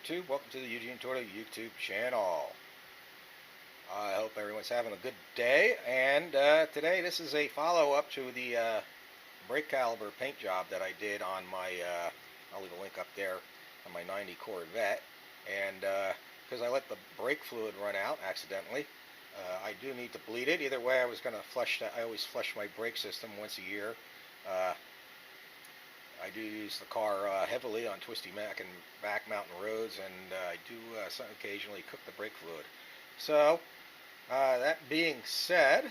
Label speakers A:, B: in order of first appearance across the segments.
A: YouTube. Welcome to the Eugene Torto YouTube channel. I hope everyone's having a good day. And today this is a follow-up to the brake caliber paint job that I did on my, I'll leave a link up there, on my 90 Corvette. And because I let the brake fluid run out accidentally, I do need to bleed it. Either way, I was going to flush that. I always flush my brake system once a year. I do use the car heavily on twisty back and back mountain roads, and I do occasionally cook the brake fluid. So, that being said,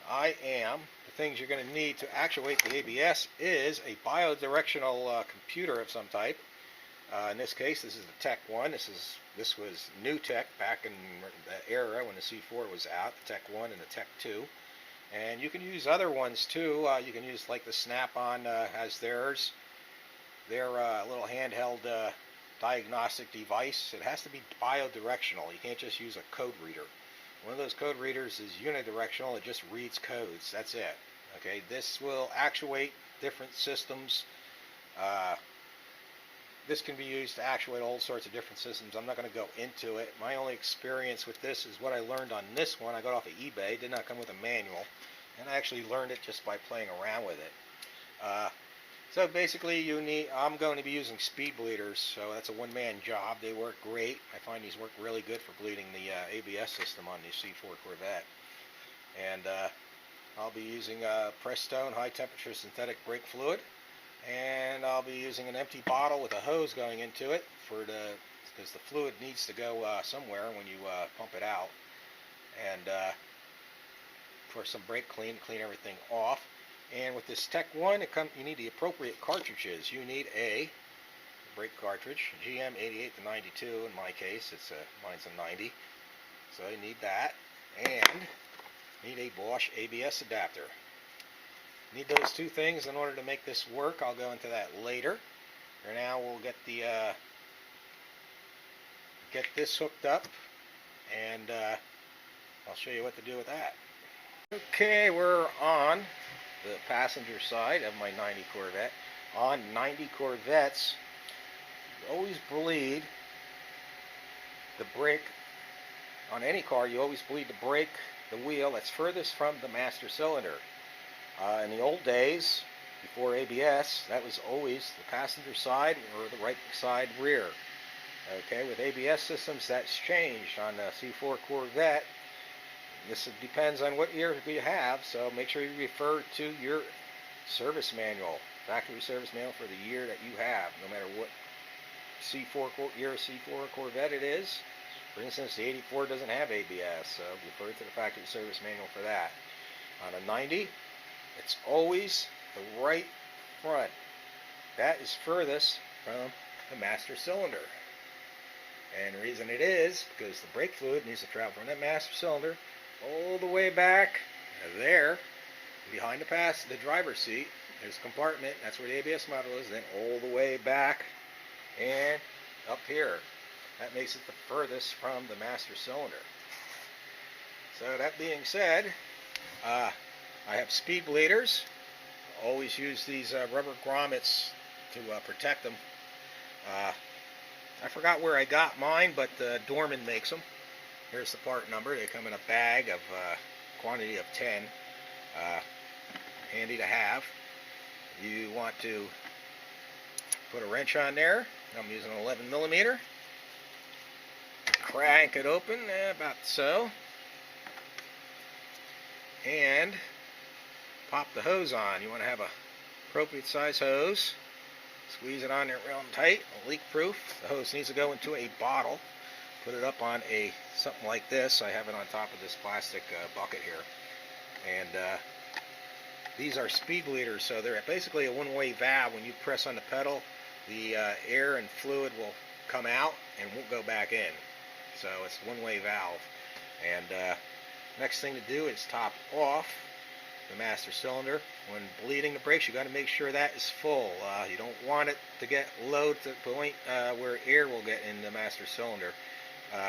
A: the things you're going to need to actuate the ABS is a bidirectional computer of some type. In this case, this is the Tech 1. This was new Tech back in the era when the C4 was out, the Tech 1 and the Tech 2. And you can use other ones too. You can use like the Snap-on has their little handheld diagnostic device. It has to be bidirectional. You can't just use a code reader. One of those code readers is unidirectional. It just reads codes. That's it. Okay. This will actuate different systems. This can be used to actuate all sorts of different systems. I'm not going to go into it. My only experience with this is what I learned on this one. I got off of eBay. It did not come with a manual. And I actually learned it just by playing around with it. So basically I'm going to be using speed bleeders. So that's a one-man job. They work great. I find these work really good for bleeding the ABS system on the C4 Corvette. And I'll be using Prestone high-temperature synthetic brake fluid. And I'll be using an empty bottle with a hose going into it because the fluid needs to go somewhere when you pump it out. And for some brake clean everything off. And with this Tech 1, you need the appropriate cartridges. You need a brake cartridge, GM 88 to 92 in my case. Mine's a 90, so you need that. And you need a Bosch ABS adapter. Need those two things in order to make this work. I'll go into that later. For now, we'll get this hooked up, and I'll show you what to do with that. Okay, we're on the passenger side of my 90 Corvette. On 90 Corvettes, you always bleed the brake. On any car, you always bleed the wheel that's furthest from the master cylinder. In the old days, before ABS, that was always the passenger side or the right side rear. Okay, with ABS systems, that's changed. On the C4 Corvette, this depends on what year you have, so make sure you refer to your service manual, factory service manual for the year that you have, no matter what year C4 Corvette it is. For instance, the 84 doesn't have ABS, so refer to the factory service manual for that. On a 90, it's always the right front. That is furthest from the master cylinder. And the reason it is because the brake fluid needs to travel from that master cylinder all the way back there, behind the driver's seat. There's a compartment. That's where the ABS module is. Then all the way back and up here. That makes it the furthest from the master cylinder. So that being said, I have speed bleeders. Always use these rubber grommets to protect them. I forgot where I got mine, but Dorman makes them. Here's the part number. They come in a bag of quantity of 10. Handy to have. You want to put a wrench on there. I'm using an 11 millimeter. Crank it open, about so. And pop the hose on. You want to have a appropriate size hose. Squeeze it on there real tight, leak proof. The hose needs to go into a bottle. Put it up on something like this. I have it on top of this plastic bucket here. And these are speed bleeders, so they're basically a one-way valve. When you press on the pedal, the air and fluid will come out and won't go back in. So it's a one-way valve. And next thing to do is top off the master cylinder. When bleeding the brakes, you got to make sure that is full. You don't want it to get low to the point where air will get in the master cylinder.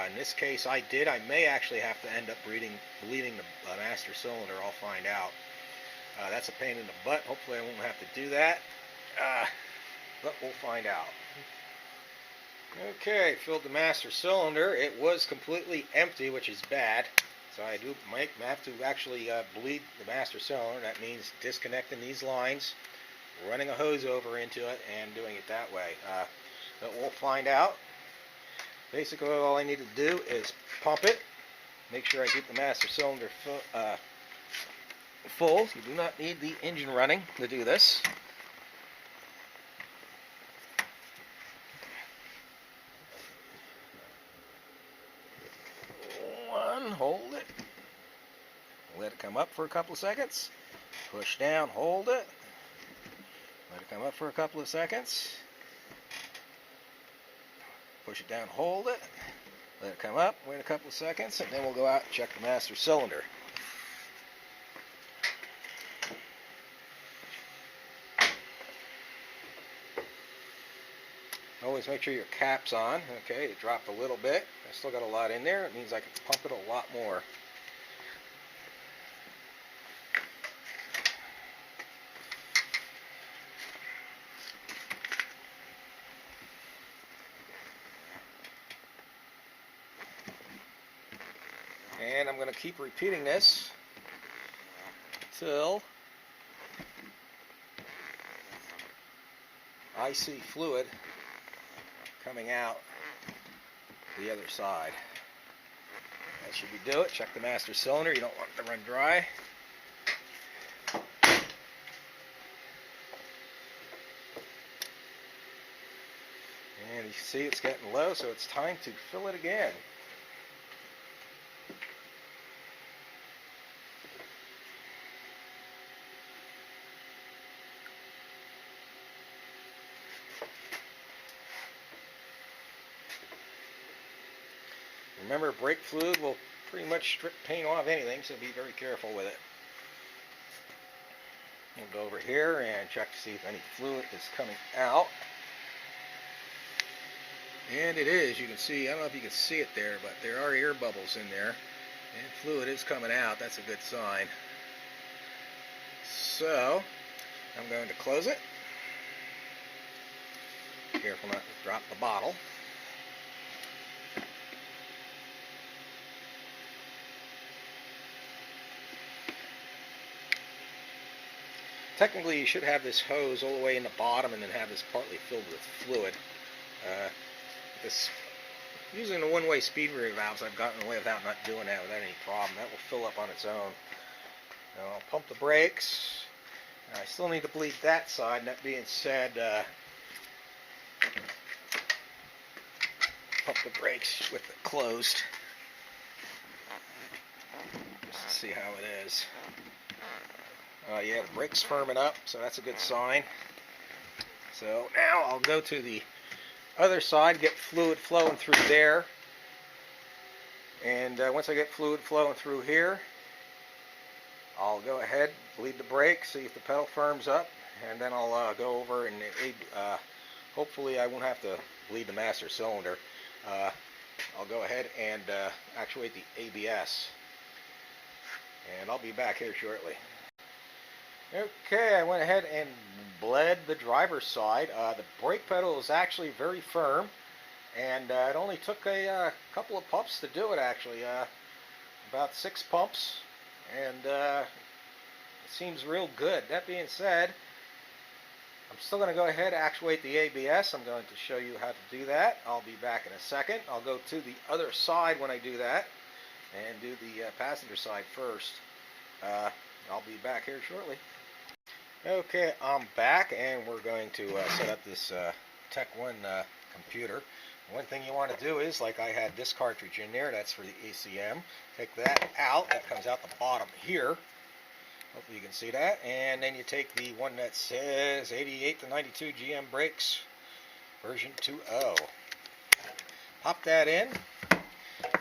A: In this case, I may actually have to end up bleeding the master cylinder. I'll find out. That's a pain in the butt. Hopefully I won't have to do that, but we'll find out. Okay, filled the master cylinder. It was completely empty, which is bad. So I might have to actually bleed the master cylinder. That means disconnecting these lines, running a hose over into it, and doing it that way. But we'll find out. Basically, all I need to do is pump it. Make sure I keep the master cylinder full. You do not need the engine running to do this. Hold it. Let it come up for a couple of seconds. Push down, hold it. Let it come up for a couple of seconds. Push it down, hold it. Let it come up, wait a couple of seconds, and then we'll go out and check the master cylinder. Always make sure your cap's on. Okay, it dropped a little bit. I still got a lot in there. It means I can pump it a lot more. And I'm going to keep repeating this until I see fluid coming out the other side. That should do it. Check the master cylinder. You don't want it to run dry. And you see it's getting low, so it's time to fill it again. Remember, brake fluid will pretty much strip paint off anything, so be very careful with it. We'll go over here and check to see if any fluid is coming out. And it is. You can see, I don't know if you can see it there, but there are air bubbles in there. And fluid is coming out. That's a good sign. So, I'm going to close it. Careful not to drop the bottle. Technically, you should have this hose all the way in the bottom and then have this partly filled with fluid. Using the one-way speed valves, I've gotten away without not doing that without any problem. That will fill up on its own. Now, I'll pump the brakes. I still need to bleed that side. And that being said, pump the brakes with it closed. Just to see how it is. Yeah, the brake's firming up, so that's a good sign. So now I'll go to the other side, get fluid flowing through there. And once I get fluid flowing through here, I'll go ahead, bleed the brake, see if the pedal firms up, and then I'll go over and hopefully I won't have to bleed the master cylinder. I'll go ahead and actuate the ABS. And I'll be back here shortly. Okay, I went ahead and bled the driver's side. The brake pedal is actually very firm, and it only took a couple of pumps to do it actually. About 6 pumps, and it seems real good. That being said, I'm still going to go ahead and actuate the ABS. I'm going to show you how to do that. I'll be back in a second. I'll go to the other side when I do that, and do the passenger side first. I'll be back here shortly. Okay, I'm back, and we're going to set up this Tech 1 computer. One thing you want to do is, like I had this cartridge in there, that's for the ACM. Take that out. That comes out the bottom here. Hopefully you can see that. And then you take the one that says 88 to 92 GM brakes, version 2.0. Pop that in,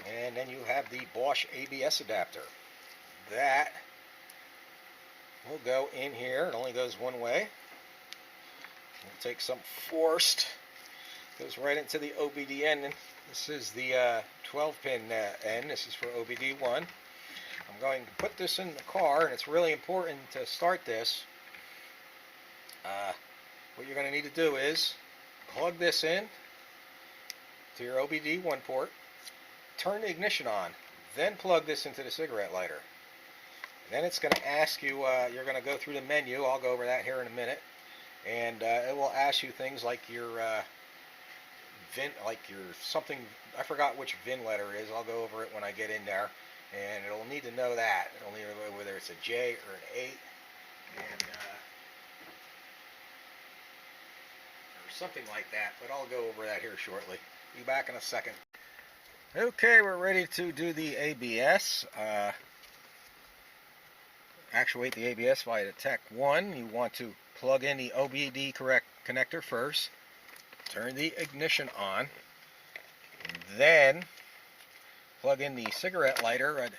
A: and then you have the Bosch ABS adapter. That will go in here. It only goes one way. We'll take some forced. Goes right into the OBD-N. And this is the 12-pin N. This is for OBD1. I'm going to put this in the car, and it's really important to start this. What you're going to need to do is plug this in to your OBD1 port, turn the ignition on, then plug this into the cigarette lighter. Then it's going to ask you, you're going to go through the menu, I'll go over that here in a minute, and it will ask you things like your VIN, like your something, I forgot which VIN letter it is, I'll go over it when I get in there, and it'll need to know that. It'll need to know whether it's a J or an 8, and or something like that, but I'll go over that here shortly. Be back in a second. Okay, we're ready to do the ABS. Actuate the ABS via the Tech 1. You want to plug in the OBD connector first, turn the ignition on, then plug in the cigarette lighter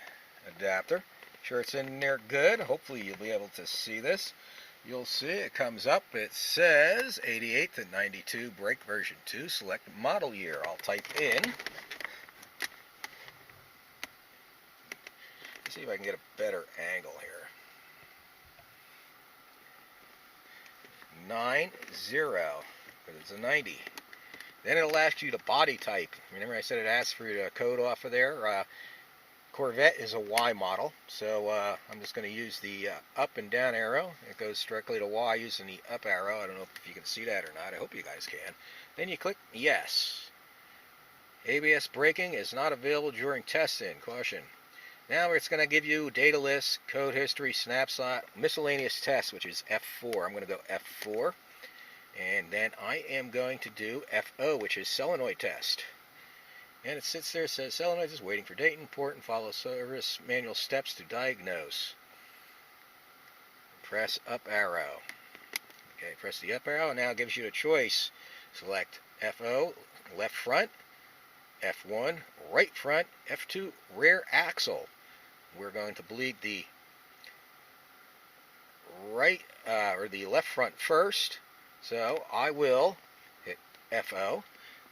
A: adapter. Sure it's in there good. Hopefully you'll be able to see this. You'll see it comes up. It says 88 to 92 brake version 2, select model year. I'll type in. Let's see if I can get a better angle here. 90, but it's a 90. Then it'll ask you the body type. Remember I said it asks for you to code off of there. Corvette is a Y model, so I'm just going to use the up and down arrow. It goes directly to Y using the up arrow. I don't know if you can see that or not. I hope you guys can. Then you click yes. ABS braking is not available during testing. Caution. Now it's going to give you data list, code history, snapshot, miscellaneous tests, which is F4. I'm going to go F4. And then I am going to do FO, which is solenoid test. And it sits there, says solenoid is waiting for data import and follow service manual steps to diagnose. Press up arrow. Okay, press the up arrow. Now it gives you the choice. Select FO, left front, F1, right front, F2, rear axle. We're going to bleed the right or the left front first. So I will hit FO.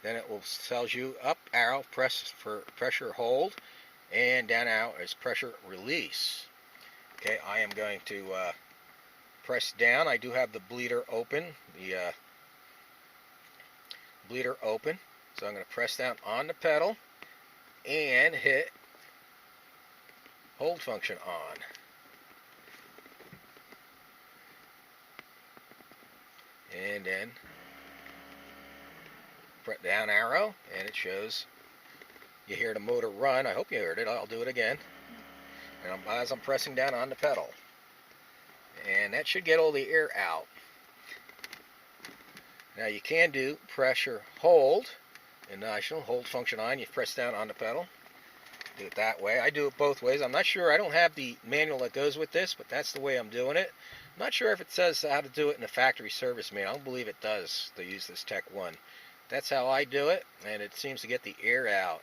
A: Then it will tells you up arrow, press for pressure hold, and down arrow is pressure release. Okay, I am going to press down. I do have the bleeder open, so I'm going to press down on the pedal and hit hold function on. And then press down arrow, and it shows you hear the motor run. I hope you heard it. I'll do it again. And as I'm pressing down on the pedal. And that should get all the air out. Now you can do pressure hold. And national hold function on. You press down on the pedal. Do it that way. I do it both ways. I'm not sure. I don't have the manual that goes with this, but that's the way I'm doing it. I'm not sure if it says how to do it in the factory service manual. I don't believe it does to use this Tech 1. That's how I do it, and it seems to get the air out.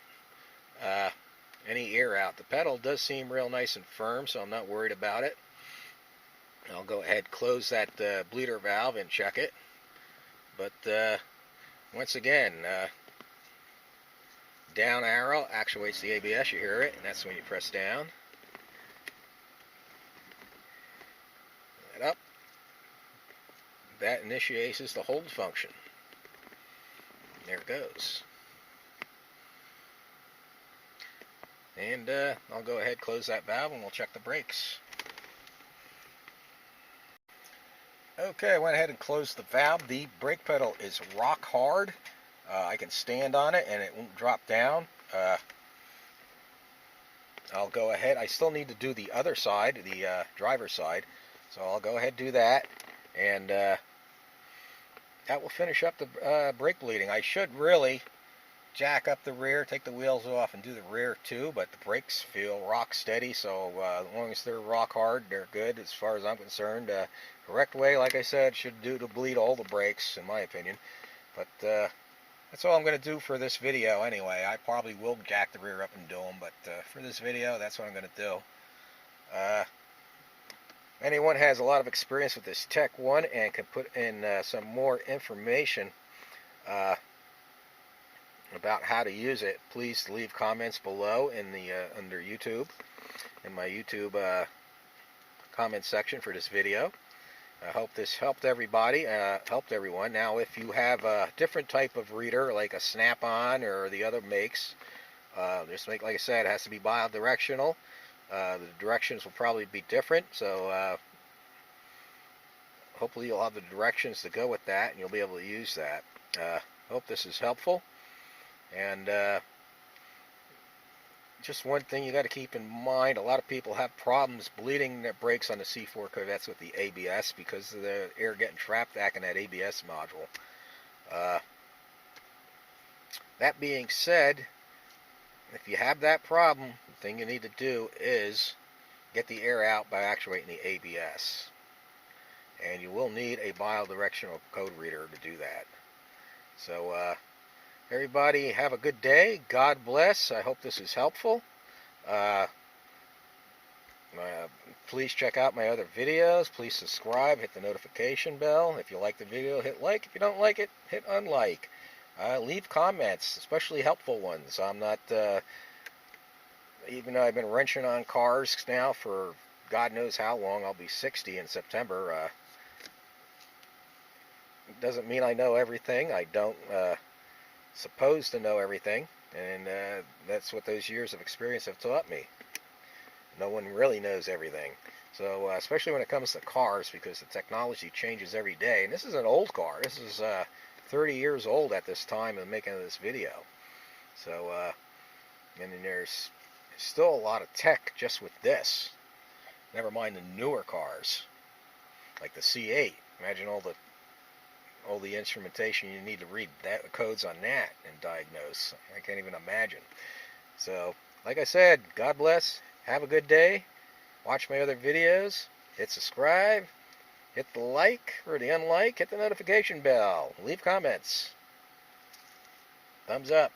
A: Any air out. The pedal does seem real nice and firm, so I'm not worried about it. I'll go ahead and close that bleeder valve and check it. But once again, down arrow actuates the ABS. You hear it, and that's when you press down. That up. That initiates the hold function. There it goes. And I'll go ahead and close that valve and we'll check the brakes. Okay, I went ahead and closed the valve. The brake pedal is rock hard. I can stand on it and it won't drop down. I'll go ahead. I still need to do the other side, the driver's side. So I'll go ahead and do that. And that will finish up the brake bleeding. I should really jack up the rear, take the wheels off, and do the rear too, but the brakes feel rock steady, so as long as they're rock hard, they're good as far as I'm concerned. Correct way, like I said, should do to bleed all the brakes, in my opinion. But that's all I'm going to do for this video anyway. I probably will jack the rear up and do them, but for this video, that's what I'm going to do. Anyone has a lot of experience with this Tech 1 and can put in some more information about how to use it, please leave comments below in the under YouTube, in my YouTube comment section for this video. I hope this helped everybody, helped everyone. Now, if you have a different type of reader, like a Snap-on or the other makes, just like I said, it has to be bidirectional. The directions will probably be different, so hopefully you'll have the directions to go with that, and you'll be able to use that. Hope this is helpful. And just one thing you got to keep in mind, a lot of people have problems bleeding their brakes on the C4 Corvettes with the ABS because of the air getting trapped back in that ABS module. That being said, if you have that problem, the thing you need to do is get the air out by actuating the ABS. And you will need a bidirectional code reader to do that. So everybody have a good day. God bless. I hope this is helpful. Please check out my other videos. Please subscribe. Hit the notification bell. If you like the video, hit like. If you don't like it, hit unlike. Leave comments, especially helpful ones. I'm not, even though I've been wrenching on cars now for God knows how long, I'll be 60 in September. It doesn't mean I know everything. I don't suppose to know everything, and that's what those years of experience have taught me. No one really knows everything. So especially when it comes to cars, because the technology changes every day. And this is an old car. This is 30 years old at this time of making this video. So and then there's still a lot of tech just with this. Never mind the newer cars, like the C8. Imagine all the instrumentation you need to read that codes on that and diagnose. I can't even imagine. So, like I said, God bless. Have a good day. Watch my other videos. Hit subscribe. Hit the like or the unlike. Hit the notification bell. Leave comments. Thumbs up.